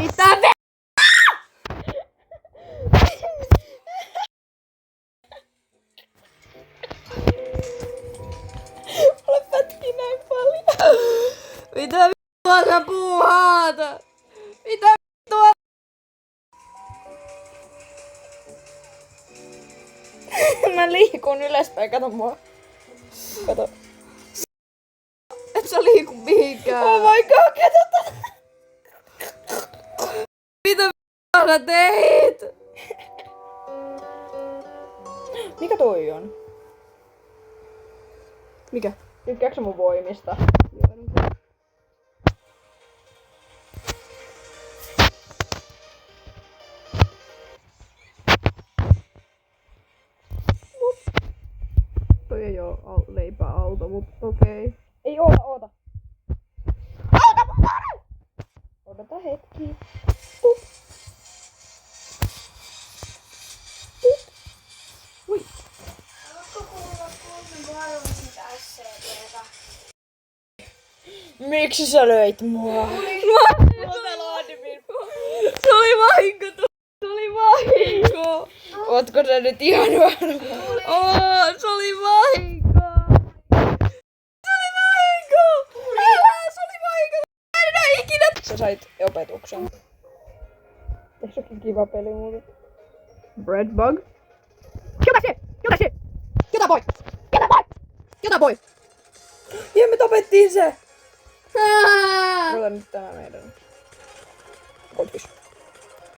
Mitä mulle pätkii näin paljon. Mitä vittua sä puuhaat? Mitä vittua? Mä liikun ylöspäin, kato mua. Kato. Et sä liiku mihinkään. Oh my god, kato. Mitä vittua sä teit? Mikä toi on? Mikä? Tykkääksä mun voimista? Toi ei oo leipäauto, mut okei. Ei oota. Oota mun! Odota hetki. Ui. Haluatko kuulla siitä SCP:tä? Miksi sä löit mua? Se oli vahinko. Ootko sä nyt ihan varma? Se oli vahinko. Älä, se oli vahinko. Mä en enää ikinä. Sä sait opetuksen. Eikö se olekin kiva peli muuten? Breadbug. Jota boy! Ja me tapettiin se! Ota nyt tämä meidän kotis.